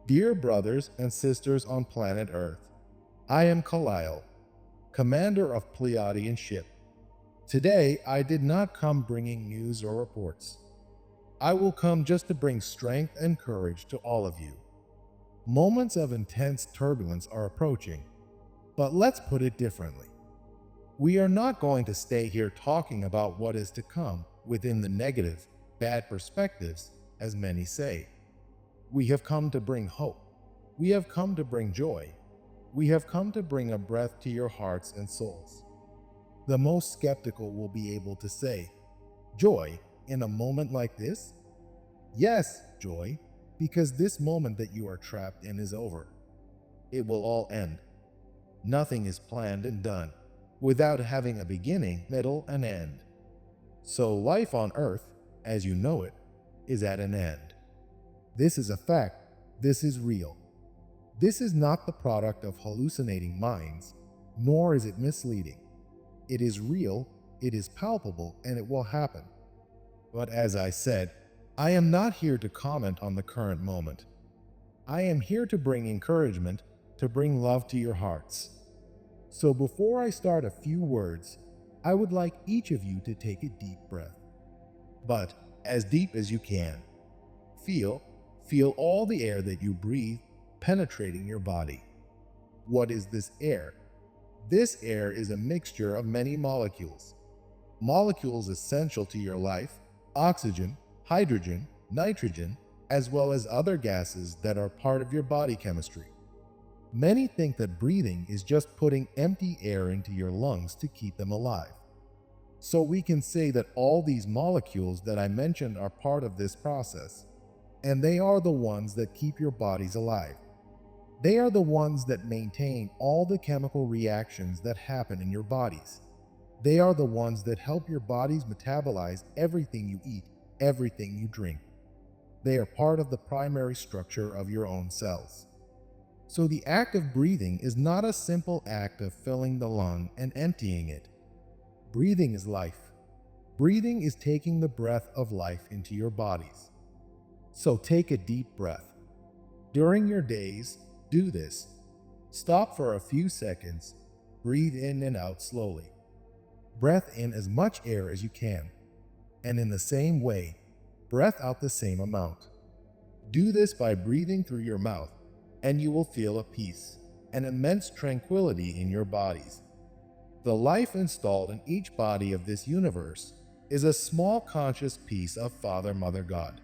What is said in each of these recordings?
Dear brothers and sisters on planet Earth, I am Khalil, commander of Pleiadian ship. Today, I did not come bringing news or reports. I will come just to bring strength and courage to all of you. Moments of intense turbulence are approaching, but let's put it differently. We are not going to stay here talking about what is to come within the negative, bad perspectives, as many say. We have come to bring hope. We have come to bring joy. We have come to bring a breath to your hearts and souls. The most skeptical will be able to say, joy in a moment like this? Yes, joy, because this moment that you are trapped in is over. It will all end. Nothing is planned and done without having a beginning, middle, and end. So life on Earth, as you know it, is at an end. This is a fact. This is real. This is not the product of hallucinating minds, nor is it misleading. It is real, it is palpable, and it will happen. But as I said, I am not here to comment on the current moment. I am here to bring encouragement, to bring love to your hearts. So before I start a few words, I would like each of you to take a deep breath. But as deep as you can. Feel all the air that you breathe penetrating your body. What is this air? This air is a mixture of many molecules. Molecules essential to your life, oxygen, hydrogen, nitrogen, as well as other gases that are part of your body chemistry. Many think that breathing is just putting empty air into your lungs to keep them alive. So we can say that all these molecules that I mentioned are part of this process, and they are the ones that keep your bodies alive. They are the ones that maintain all the chemical reactions that happen in your bodies. They are the ones that help your bodies metabolize everything you eat, everything you drink. They are part of the primary structure of your own cells. So the act of breathing is not a simple act of filling the lung and emptying it. Breathing is life. Breathing is taking the breath of life into your bodies. So take a deep breath. During your days, do this. Stop for a few seconds. Breathe in and out slowly. Breath in as much air as you can. And in the same way, breath out the same amount. Do this by breathing through your mouth, and you will feel a peace, an immense tranquility in your bodies. The life installed in each body of this universe is a small conscious piece of Father, Mother, God.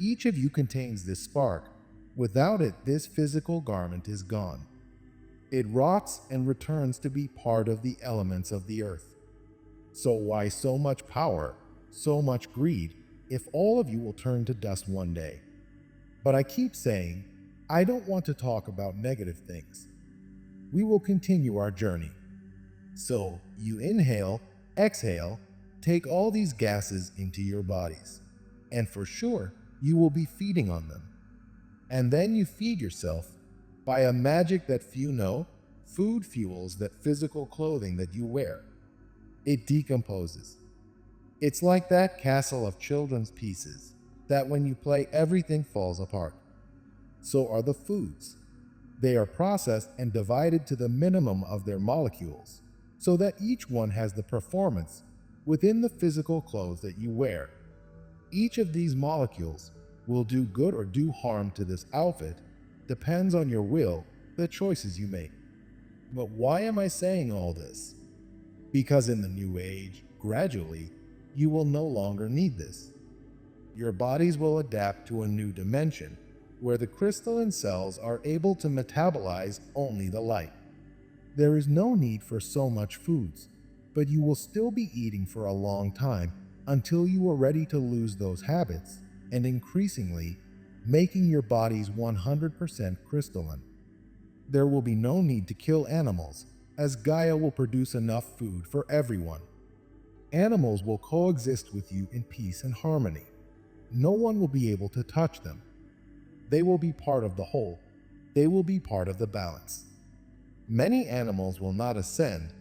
Each of you contains this spark. Without it, this physical garment is gone. It rots and returns to be part of the elements of the earth. So why so much power, so much greed, if all of you will turn to dust one day? But I keep saying, I don't want to talk about negative things. We will continue our journey. So you inhale, exhale, take all these gases into your bodies, and for sure, you will be feeding on them. And then you feed yourself by a magic that few know. Food fuels that physical clothing that you wear. It decomposes. It's like that castle of children's pieces that when you play, everything falls apart. So are the foods. They are processed and divided to the minimum of their molecules, so that each one has the performance within the physical clothes that you wear. Each of these molecules will do good or do harm to this outfit, depends on your will, the choices you make. But why am I saying all this? Because in the new age, gradually, you will no longer need this. Your bodies will adapt to a new dimension where the crystalline cells are able to metabolize only the light. There is no need for so much foods, but you will still be eating for a long time until you are ready to lose those habits and increasingly making your bodies 100% crystalline. There will be no need to kill animals, as Gaia will produce enough food for everyone. Animals will coexist with you in peace and harmony. No one will be able to touch them. They will be part of the whole. They will be part of the balance. Many animals will not ascend,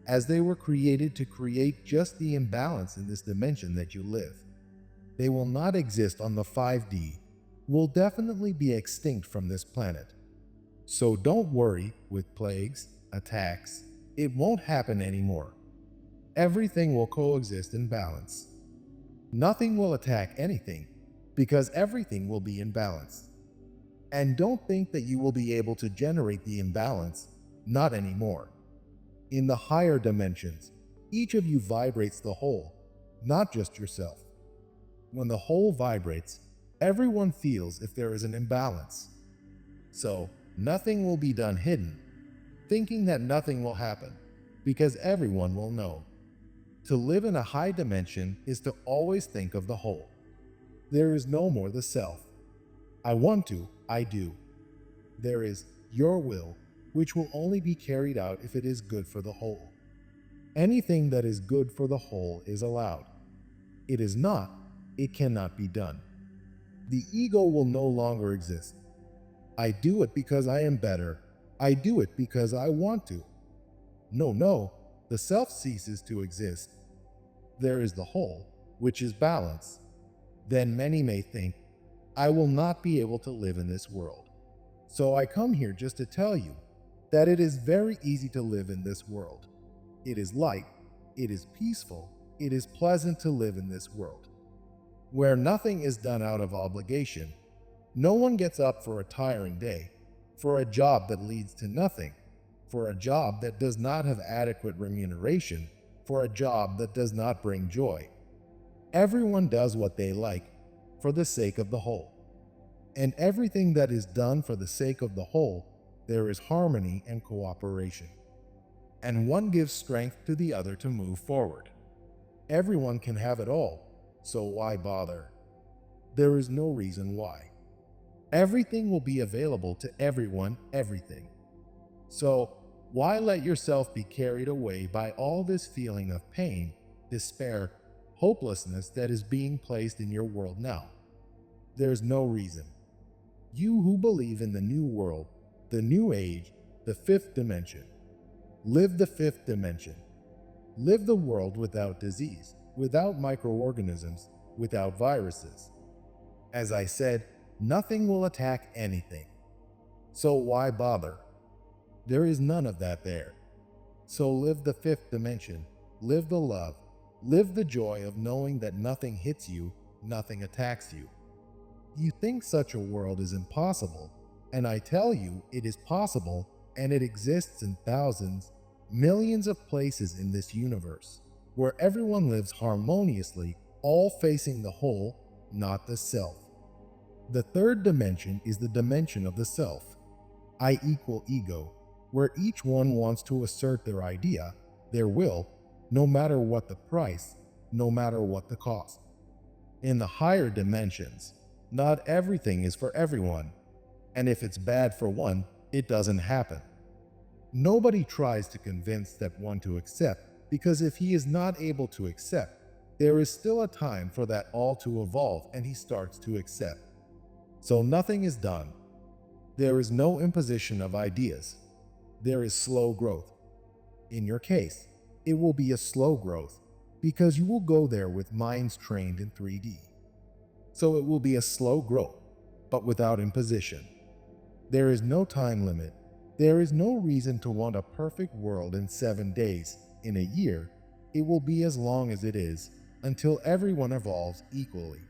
as they were created to create just the imbalance in this dimension that you live. They will not exist on the 5D, will definitely be extinct from this planet. So don't worry with plagues, attacks. It won't happen anymore. Everything will coexist in balance. Nothing will attack anything because everything will be in balance. And don't think that you will be able to generate the imbalance, not anymore. In the higher dimensions, each of you vibrates the whole, not just yourself. When the whole vibrates, everyone feels if there is an imbalance. So, nothing will be done hidden, thinking that nothing will happen, because everyone will know. To live in a high dimension is to always think of the whole. There is no more the self. I want to, I do. There is your will, which will only be carried out if it is good for the whole. Anything that is good for the whole is allowed. It is not, it cannot be done. The ego will no longer exist. I do it because I am better. I do it because I want to. No, the self ceases to exist. There is the whole, which is balance. Then many may think, I will not be able to live in this world. So I come here just to tell you that it is very easy to live in this world. It is light, it is peaceful, it is pleasant to live in this world, where nothing is done out of obligation. No one gets up for a tiring day, for a job that leads to nothing, for a job that does not have adequate remuneration, for a job that does not bring joy. Everyone does what they like for the sake of the whole. And everything that is done for the sake of the whole, there is harmony and cooperation. And one gives strength to the other to move forward. Everyone can have it all, so why bother? There is no reason why. Everything will be available to everyone, everything. So why let yourself be carried away by all this feeling of pain, despair, hopelessness that is being placed in your world now? There's no reason. You who believe in the new world, the new age, the fifth dimension, live the fifth dimension. Live the world without disease, without microorganisms, without viruses. As I said, nothing will attack anything. So why bother? There is none of that there. So live the fifth dimension, live the love, live the joy of knowing that nothing hits you, nothing attacks you. You think such a world is impossible, and I tell you it is possible, and it exists in thousands, millions of places in this universe, where everyone lives harmoniously, all facing the whole, not the self. The third dimension is the dimension of the self, I equal ego, where each one wants to assert their idea, their will, no matter what the price, no matter what the cost. In the higher dimensions, not everything is for everyone, and if it's bad for one, it doesn't happen. Nobody tries to convince that one to accept, because if he is not able to accept, there is still a time for that all to evolve and he starts to accept. So nothing is done. There is no imposition of ideas. There is slow growth. In your case, it will be a slow growth because you will go there with minds trained in 3D. So it will be a slow growth, but without imposition. There is no time limit. There is no reason to want a perfect world in 7 days, in a year. It will be as long as it is, until everyone evolves equally.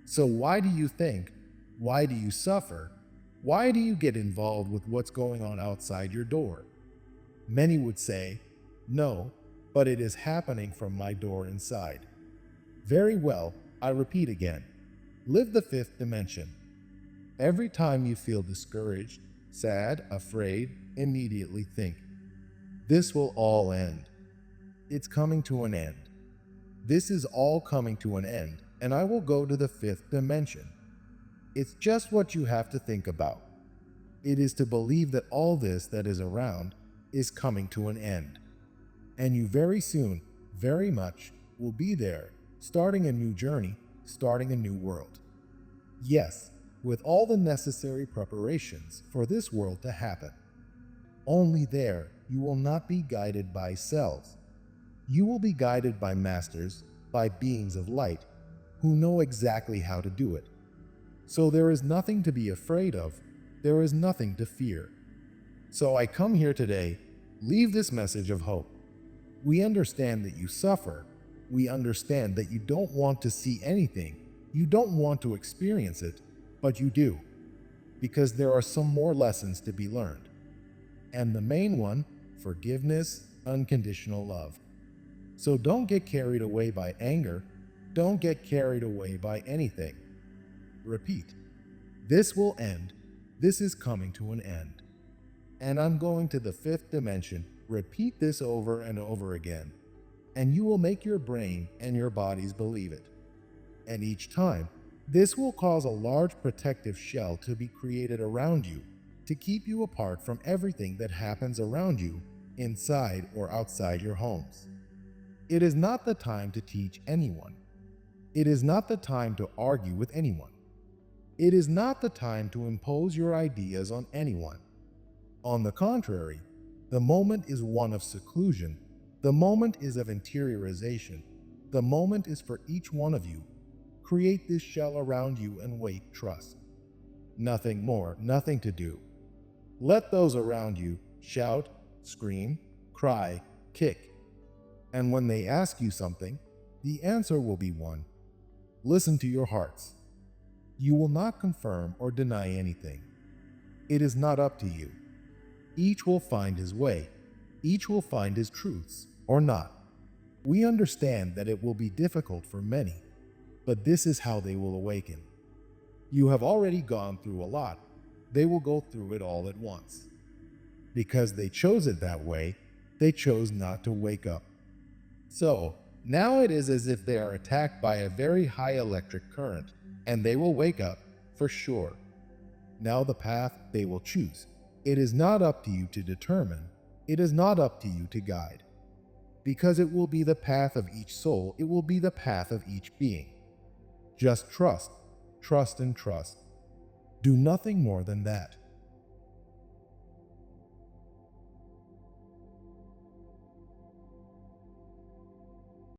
So why do you think? Why do you suffer? Why do you get involved with what's going on outside your door? Many would say, no, but it is happening from my door inside. Very well, I repeat again. Live the fifth dimension. Every time you feel discouraged, sad, afraid, immediately think, this will all end. It's coming to an end. This is all coming to an end, and I will go to the fifth dimension. It's just what you have to think about. It is to believe that all this that is around is coming to an end. And you very soon, very much, will be there, starting a new journey, starting a new world. Yes, with all the necessary preparations for this world to happen. Only there you will not be guided by selves. You will be guided by masters, by beings of light, who know exactly how to do it. So there is nothing to be afraid of. There is nothing to fear. So I come here today, leave this message of hope. We understand that you suffer. We understand that you don't want to see anything. You don't want to experience it, but you do. Because there are some more lessons to be learned. And the main one, forgiveness, unconditional love. So don't get carried away by anger. Don't get carried away by anything. Repeat. This will end. This is coming to an end. And I'm going to the fifth dimension. Repeat this over and over again. And you will make your brain and your bodies believe it. And each time, this will cause a large protective shell to be created around you to keep you apart from everything that happens around you, inside or outside your homes. It is not the time to teach anyone. It is not the time to argue with anyone. It is not the time to impose your ideas on anyone. On the contrary, the moment is one of seclusion. The moment is of interiorization. The moment is for each one of you. Create this shell around you and wait, trust. Nothing more, nothing to do. Let those around you shout, scream, cry, kick. And when they ask you something, the answer will be one. Listen to your hearts. You will not confirm or deny anything. It is not up to you. Each will find his way. Each will find his truths, or not. We understand that it will be difficult for many, but this is how they will awaken. You have already gone through a lot. They will go through it all at once. Because they chose it that way, they chose not to wake up. So, now it is as if they are attacked by a very high electric current, and they will wake up, for sure. Now the path they will choose. It is not up to you to determine. It is not up to you to guide. Because it will be the path of each soul, it will be the path of each being. Just trust, trust and trust. Do nothing more than that.